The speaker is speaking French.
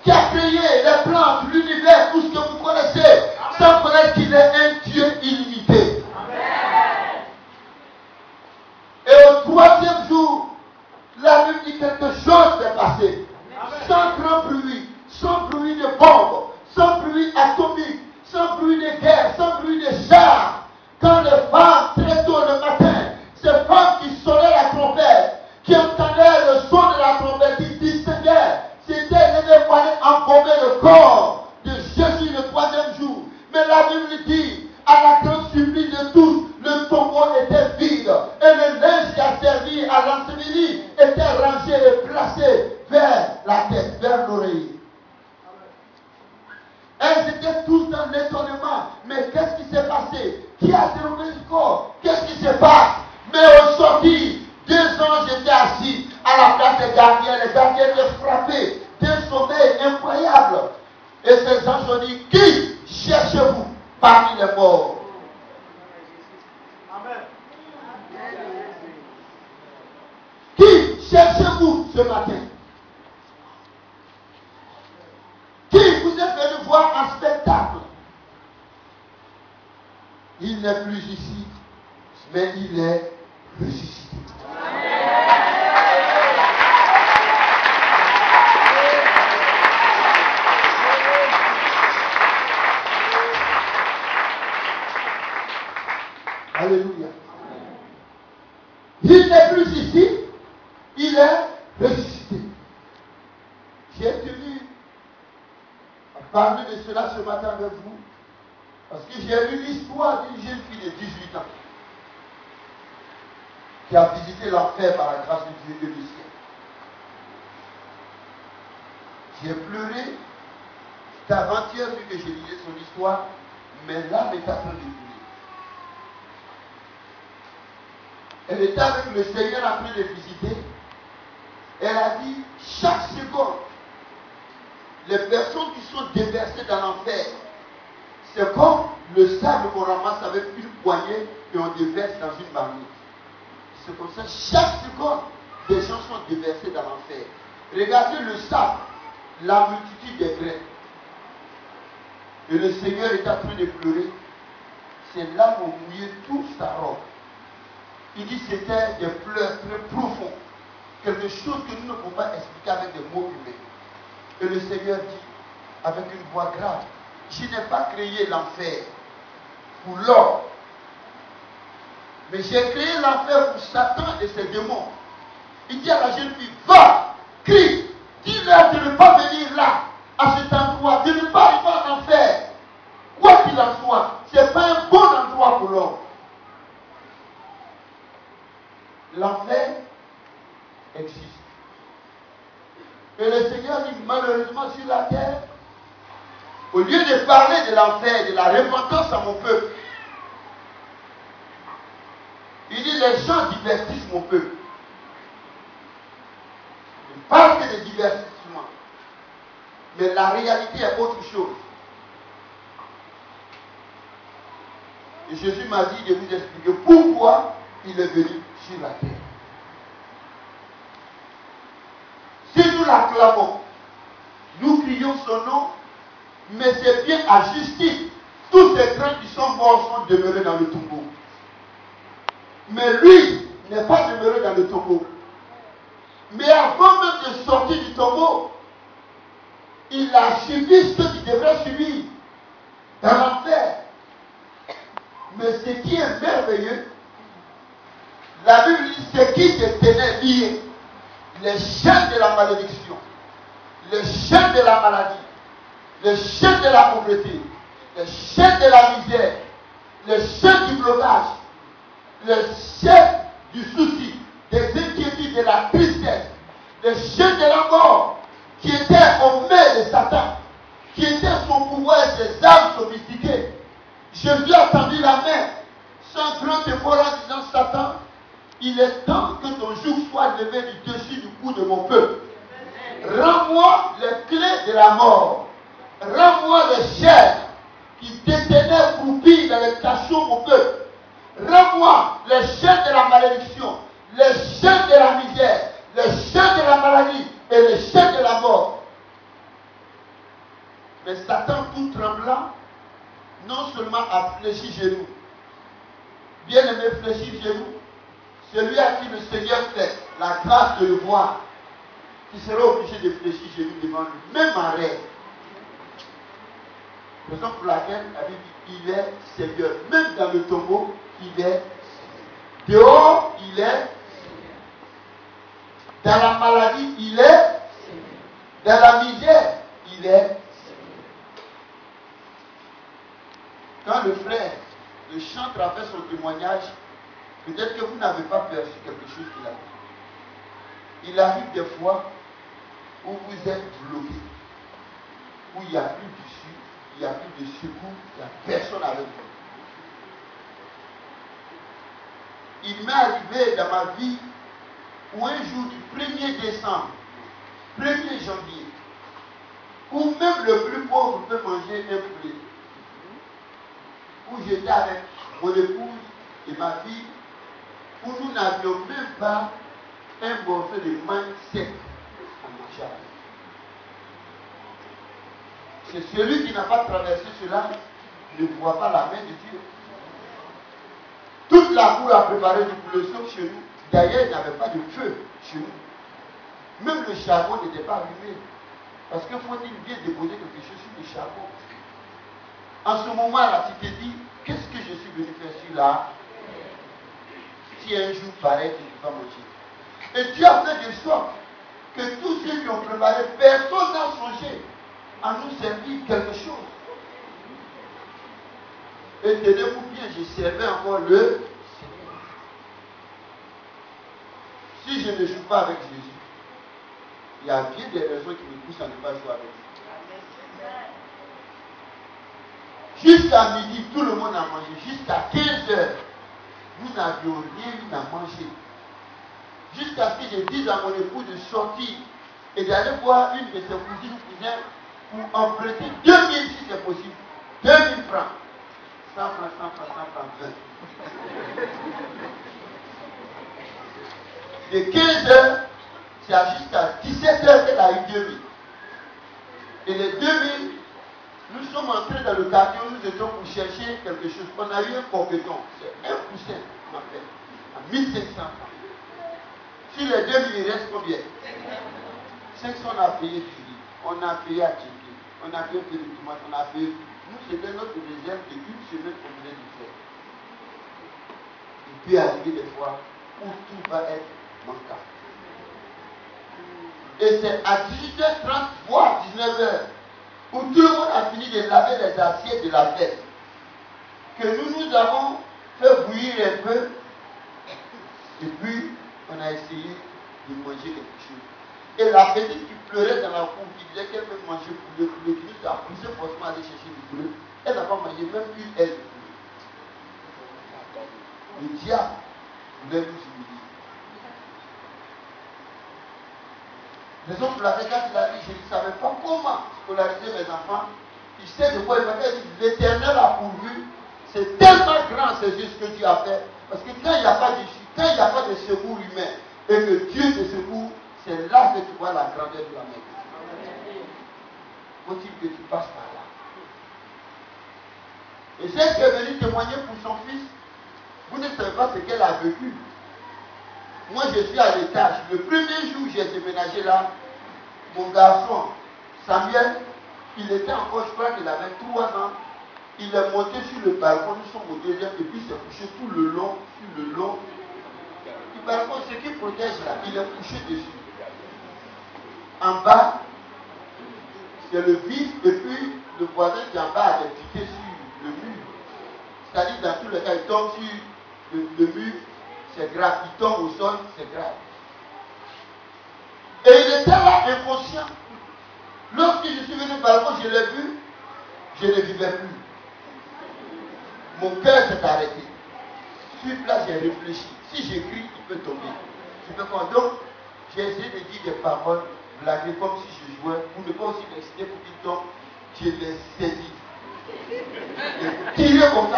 qui a créé les plantes, l'univers, tout ce que vous connaissez, sans connaître qu'il est un Dieu illimité. Amen. Et au troisième jour, la Bible dit quelque chose s'est passé. Amen. Sans grand bruit, sans bruit de bombes, sans bruit atomique, sans bruit de guerre, sans bruit de chars. Quand les femmes, très tôt le matin, ces femmes qui sonnaient la trompette, qui entendaient le son de la trompette, qui distinguaient, c'était les voilés embaumer le corps de Jésus le troisième jour. Mais la Bible dit, à la grande surprise de tous, le tombeau était vide et le linge qui a servi à l'ensevelir était rangé et placé vers la tête, vers l'oreille. Elles étaient tous dans l'étonnement. Mais qu'est-ce qui s'est passé? Qui a dérobé du corps? Qu'est-ce qui se passe? Mais au sortir, 2 anges étaient assis à la place des gardiens. Les gardiens étaient frappés d'un sommeil incroyable. Et ces anges ont dit, qui cherchez-vous parmi les morts? Amen. Qui cherchez-vous ce matin? Qui vous est venu voir en spectacle? Il n'est plus ici, mais il est ressuscité. Alléluia. Il n'est plus ici, il est ressuscité. J'ai tenu à parler de cela ce matin avec vous, parce que j'ai lu l'histoire d'une jeune fille de 18 ans qui a visité l'enfer par la grâce de Dieu et du ciel. J'ai pleuré, c'est avant-hier vu que j'ai lisé son histoire, mais l'âme est en train de couler. Elle était avec le Seigneur en train de visiter. Elle a dit, chaque seconde, les personnes qui sont déversées dans l'enfer, c'est comme le sable qu'on ramasse avec une poignée et on déverse dans une marmite. C'est comme ça, chaque seconde, des gens sont déversés dans l'enfer. Regardez le sable, la multitude des grains. Et le Seigneur est en train de pleurer. Ses larmes ont mouillé toute sa robe. Il dit que c'était des pleurs très profonds. Quelque chose que nous ne pouvons pas expliquer avec des mots humains. Et le Seigneur dit, avec une voix grave, je n'ai pas créé l'enfer pour l'homme. Mais j'ai créé l'enfer pour Satan et ses démons. Il dit à la jeune fille, va, crie, dis-leur de ne pas venir là, à cet endroit, de ne pas arriver en enfer. Quoi qu'il en soit, ce n'est pas un bon endroit pour l'homme. L'enfer existe. Et le Seigneur dit, malheureusement sur la terre, au lieu de parler de l'enfer, de la repentance à mon peuple, il dit, les gens divertissent mon peuple. Ils parlent que de divertissement. Mais la réalité est autre chose. Et Jésus m'a dit de vous expliquer pourquoi il est venu sur la terre. Si nous l'acclamons, nous crions son nom, mais c'est bien à justice. Tous ces craintes qui sont morts sont demeurés dans le tombeau. Mais lui n'est pas demeuré dans le tombeau. Mais avant même de sortir du tombeau, il a subi ce qu'il devrait subir dans l'enfer. Mais ce qui est merveilleux, la Bible dit ce qui te tenait lié, les chaînes de la malédiction, les chaînes de la maladie, les chaînes de la pauvreté, les chaînes de la misère, les chaînes du blocage, les chaînes du souci, des inquiétudes, de la tristesse, les chaînes de la mort qui étaient au mains de Satan, qui étaient son pouvoir et ses armes sophistiquées. Jésus a tendu la main sans grand effort en disant, Satan, il est temps que ton joug soit levé du dessus du cou de mon peuple. Rends-moi les clés de la mort. Rends-moi les chairs qui détenaient croupis dans les cachots mon peuple. Rends-moi les chaînes de la malédiction, les chaînes de la misère, les chaînes de la maladie et les chaînes de la mort. Mais Satan, tout tremblant, non seulement a fléchi genoux, bien aimé fléchir genoux, celui à qui le Seigneur fait la grâce de le voir, qui sera obligé de fléchir genoux devant lui, même en rêve. Raison pour laquelle la Bible dit il est Seigneur. Même dans le tombeau, il est dehors, il est dans la maladie, il est dans la misère, il est. Quand le frère, le chantre a fait son témoignage, peut-être que vous n'avez pas perçu quelque chose qu'il a dit. Il arrive des fois où vous êtes bloqué, où il n'y a plus d'issue, il n'y a plus de secours, il n'y a personne avec vous. Il m'est arrivé dans ma vie où un jour du 1er décembre, 1er janvier, où même le plus pauvre peut manger un poulet, où j'étais avec mon épouse et ma fille, où nous n'avions même pas un morceau de mangue sec à manger avec. C'est celui qui n'a pas traversé cela ne voit pas la main de Dieu. Toute la cour a préparé du poulet sauf chez nous. D'ailleurs, il n'y avait pas de feu chez nous. Même le charbon n'était pas allumé. Parce qu'il faut-il bien déposer quelque chose sur le charbon. En ce moment-là, tu te dis, qu'est-ce que je suis venu faire sur là? Si un jour pareil, tu ne peux pas manger. Et Dieu a fait de sorte que tous ceux qui ont préparé, personne n'a songé à nous servir quelque chose. Et tenez-vous bien, je servais encore le Seigneur. Si je ne joue pas avec Jésus, il y a bien des raisons qui me poussent à ne pas jouer avec lui. Jusqu'à midi, tout le monde a mangé. Jusqu'à 15 heures, nous n'avions rien eu à manger. Jusqu'à ce que je dise à mon époux de sortir et d'aller voir une de ses cousines ou cousins pour emprunter 2000 si c'est possible. 2000 francs. 100 francs, 100 francs, 100 francs, 20. De 15 heures, c'est jusqu'à 17 heures qu'elle a eu 2000. Et les 2000, nous sommes entrés dans le quartier où nous étions pour chercher quelque chose. On a eu un coqueton. C'est un poussin, on appelle. À 1500 francs. Sur les 2000, il reste combien? 500, on a payé du riz. On a payé à Tchéquie. On a payé de tomates. On a payé. Nous, c'était notre réserve de une semaine qu'on venait de faire. Il peut arriver des fois où tout va être manquant. Et c'est à 18h30, voire 19h, où tout le monde a fini de laver les assiettes de la fête, que nous avons fait bouillir un peu, et puis on a essayé de manger quelque chose. Et la petite qui pleurait dans la cour, qui disait qu'elle veut manger le poulet, qui nous a poussé forcément à aller chercher du poulet, elle n'a pas mangé même une aile de poulet. Le diable voulait nous humilier. Raison pour laquelle quand il a dit, je ne savais pas comment scolariser mes enfants, il sait de quoi il m'a dit, l'Éternel a pourvu, c'est tellement grand ce que Dieu a fait, parce que quand il n'y a pas d'issue, quand il n'y a pas de secours humain, et que Dieu te secoue, c'est là que tu vois la grandeur de la main. Faut-il que tu passes par là? Et celle qui est venue témoigner pour son fils, vous ne savez pas ce qu'elle a vécu. Moi, je suis à l'étage. Le premier jour où j'ai déménagé là, mon garçon, Samuel, il était encore, je crois qu'il avait 3 ans. Il est monté sur le balcon, nous sommes au deuxième, et puis il s'est couché tout le long, sur le long. Le balcon, ce qui protège là, il est couché dessus. En bas, c'est le vide, et puis le voisin qui est en bas avait piqué sur le mur. C'est-à-dire, dans tous les cas, il tombe sur le mur, c'est grave. Il tombe au sol, c'est grave. Et il était là, inconscient. Lorsque je suis venu au balcon, je l'ai vu, je ne vivais plus. Mon cœur s'est arrêté. Sur place, j'ai réfléchi. Si j'écris, il peut tomber. Je peux pas. Donc, j'ai essayé de dire des paroles, blaguer comme si je jouais, pour ne pas aussi m'exciter pour qu'il tombe. Je l'ai saisi. Tirer comme ça.